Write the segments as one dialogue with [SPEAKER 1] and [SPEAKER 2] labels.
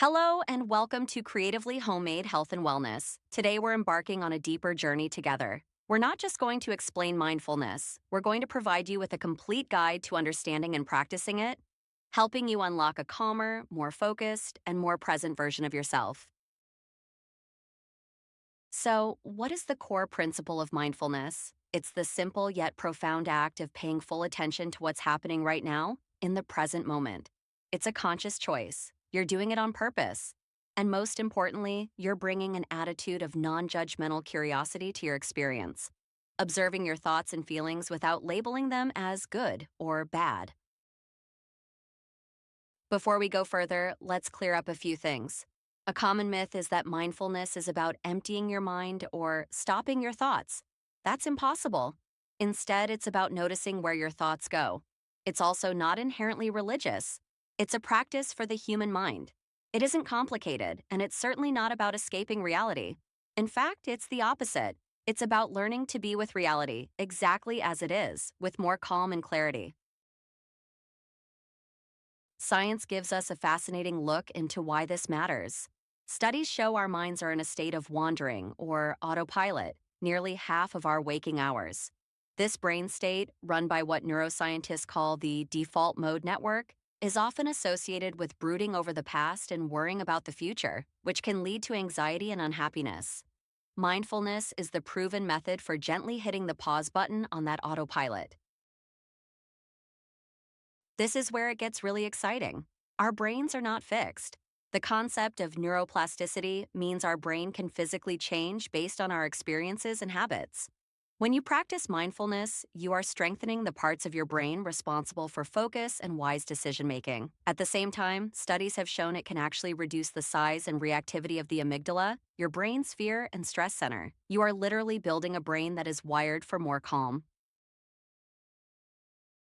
[SPEAKER 1] Hello and welcome to Creatively Homemade Health and Wellness. Today we're embarking on a deeper journey together. We're not just going to explain mindfulness, we're going to provide you with a complete guide to understanding and practicing it, helping you unlock a calmer, more focused, and more present version of yourself. So, what is the core principle of mindfulness? It's the simple yet profound act of paying full attention to what's happening right now, in the present moment. It's a conscious choice. You're doing it on purpose. And most importantly, you're bringing an attitude of non judgmental curiosity to your experience, observing your thoughts and feelings without labeling them as good or bad. Before we go further, let's clear up a few things. A common myth is that mindfulness is about emptying your mind or stopping your thoughts. That's impossible. Instead, it's about noticing where your thoughts go. It's also not inherently religious. It's a practice for the human mind. It isn't complicated, and it's certainly not about escaping reality. In fact, it's the opposite. It's about learning to be with reality exactly as it is, with more calm and clarity. Science gives us a fascinating look into why this matters. Studies show our minds are in a state of wandering, or autopilot, nearly half of our waking hours. This brain state, run by what neuroscientists call the default mode network, is often associated with brooding over the past and worrying about the future, which can lead to anxiety and unhappiness. Mindfulness is the proven method for gently hitting the pause button on that autopilot. This is where it gets really exciting. Our brains are not fixed. The concept of neuroplasticity means our brain can physically change based on our experiences and habits. When you practice mindfulness, you are strengthening the parts of your brain responsible for focus and wise decision making. At the same time, studies have shown it can actually reduce the size and reactivity of the amygdala, your brain's fear and stress center. You are literally building a brain that is wired for more calm.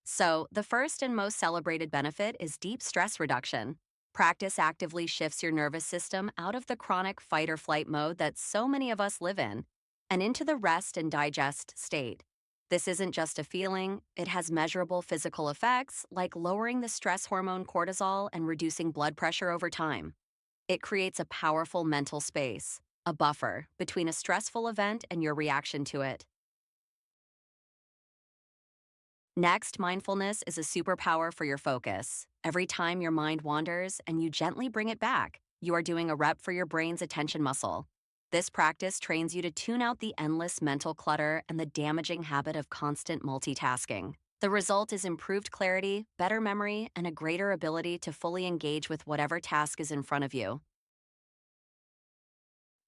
[SPEAKER 1] So, the first and most celebrated benefit is deep stress reduction. Practice actively shifts your nervous system out of the chronic fight or flight mode that so many of us live in and into the rest and digest state. This isn't just a feeling, it has measurable physical effects like lowering the stress hormone cortisol and reducing blood pressure over time. It creates a powerful mental space, a buffer between a stressful event and your reaction to it. Next, mindfulness is a superpower for your focus. Every time your mind wanders and you gently bring it back, you are doing a rep for your brain's attention muscle. This practice trains you to tune out the endless mental clutter and the damaging habit of constant multitasking. The result is improved clarity, better memory, and a greater ability to fully engage with whatever task is in front of you.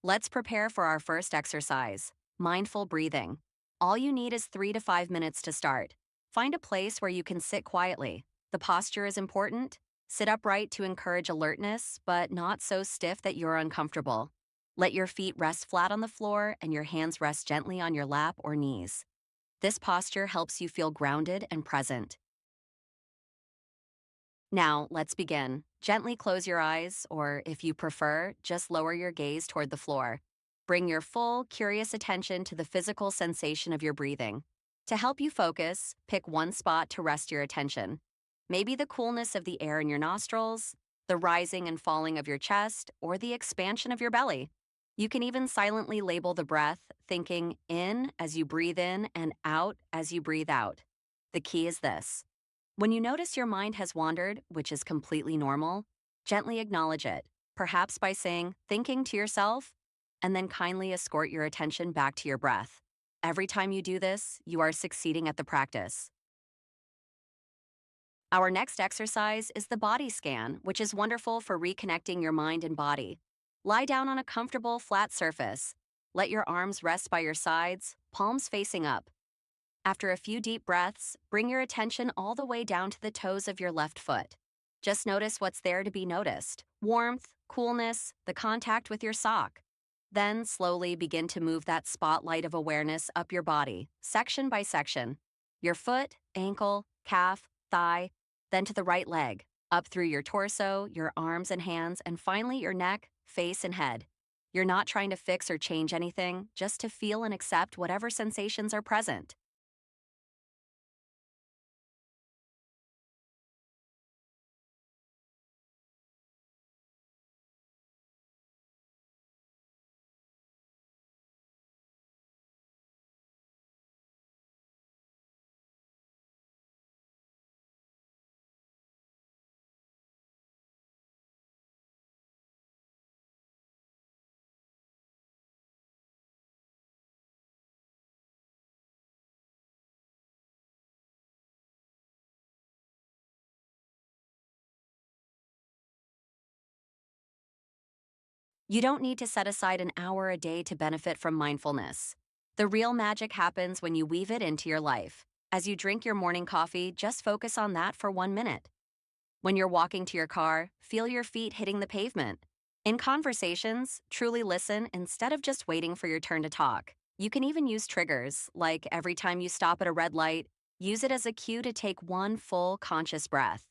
[SPEAKER 1] Let's prepare for our first exercise, mindful breathing. All you need is 3 to 5 minutes to start. Find a place where you can sit quietly. The posture is important. Sit upright to encourage alertness, but not so stiff that you're uncomfortable. Let your feet rest flat on the floor and your hands rest gently on your lap or knees. This posture helps you feel grounded and present. Now, let's begin. Gently close your eyes, or if you prefer, just lower your gaze toward the floor. Bring your full, curious attention to the physical sensation of your breathing. To help you focus, pick one spot to rest your attention. Maybe the coolness of the air in your nostrils, the rising and falling of your chest, or the expansion of your belly. You can even silently label the breath, thinking in as you breathe in and out as you breathe out. The key is this. When you notice your mind has wandered, which is completely normal, gently acknowledge it, perhaps by saying, thinking to yourself, and then kindly escort your attention back to your breath. Every time you do this, you are succeeding at the practice. Our next exercise is the body scan, which is wonderful for reconnecting your mind and body. Lie down on a comfortable, flat surface. Let your arms rest by your sides, palms facing up. After a few deep breaths, bring your attention all the way down to the toes of your left foot. Just notice what's there to be noticed: warmth, coolness, the contact with your sock. Then slowly begin to move that spotlight of awareness up your body, section by section. Your foot, ankle, calf, thigh, then to the right leg, up through your torso, your arms and hands, and finally your neck, face, and head. You're not trying to fix or change anything, just to feel and accept whatever sensations are present. You don't need to set aside an hour a day to benefit from mindfulness. The real magic happens when you weave it into your life. As you drink your morning coffee, just focus on that for 1 minute. When you're walking to your car, feel your feet hitting the pavement. In conversations, truly listen instead of just waiting for your turn to talk. You can even use triggers, like every time you stop at a red light, use it as a cue to take one full conscious breath.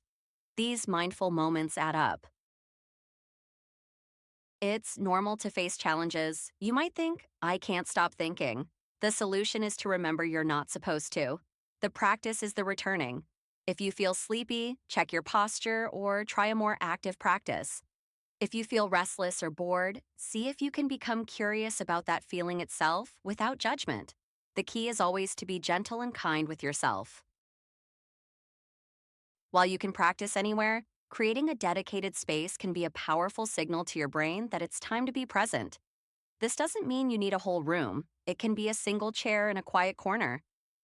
[SPEAKER 1] These mindful moments add up. It's normal to face challenges. You might think, I can't stop thinking. The solution is to remember you're not supposed to. The practice is the returning. If you feel sleepy, check your posture or try a more active practice. If you feel restless or bored, see if you can become curious about that feeling itself without judgment. The key is always to be gentle and kind with yourself. While you can practice anywhere, creating a dedicated space can be a powerful signal to your brain that it's time to be present. This doesn't mean you need a whole room. It can be a single chair in a quiet corner.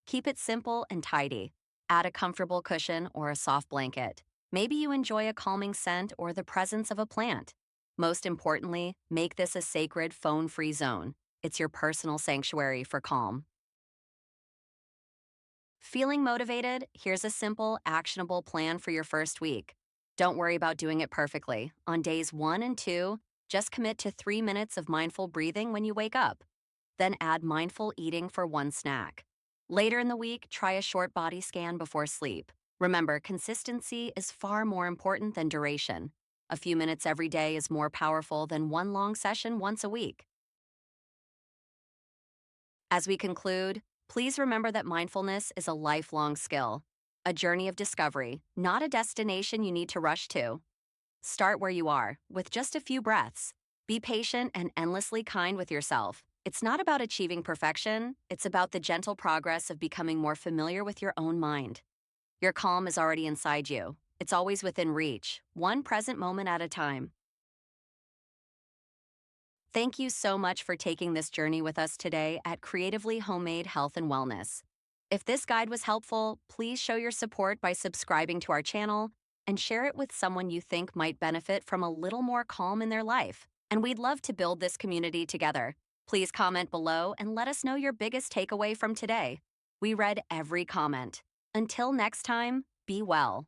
[SPEAKER 1] Keep it simple and tidy. Add a comfortable cushion or a soft blanket. Maybe you enjoy a calming scent or the presence of a plant. Most importantly, make this a sacred phone-free zone. It's your personal sanctuary for calm. Feeling motivated? Here's a simple, actionable plan for your first week. Don't worry about doing it perfectly. On days 1 and 2, just commit to 3 minutes of mindful breathing when you wake up. Then add mindful eating for one snack. Later in the week, try a short body scan before sleep. Remember, consistency is far more important than duration. A few minutes every day is more powerful than one long session once a week. As we conclude, please remember that mindfulness is a lifelong skill, a journey of discovery, not a destination you need to rush to. Start where you are, with just a few breaths. Be patient and endlessly kind with yourself. It's not about achieving perfection, it's about the gentle progress of becoming more familiar with your own mind. Your calm is already inside you. It's always within reach, one present moment at a time. Thank you so much for taking this journey with us today at Creatively Homemade Health and Wellness. If this guide was helpful, please show your support by subscribing to our channel and share it with someone you think might benefit from a little more calm in their life. And we'd love to build this community together. Please comment below and let us know your biggest takeaway from today. We read every comment. Until next time, be well.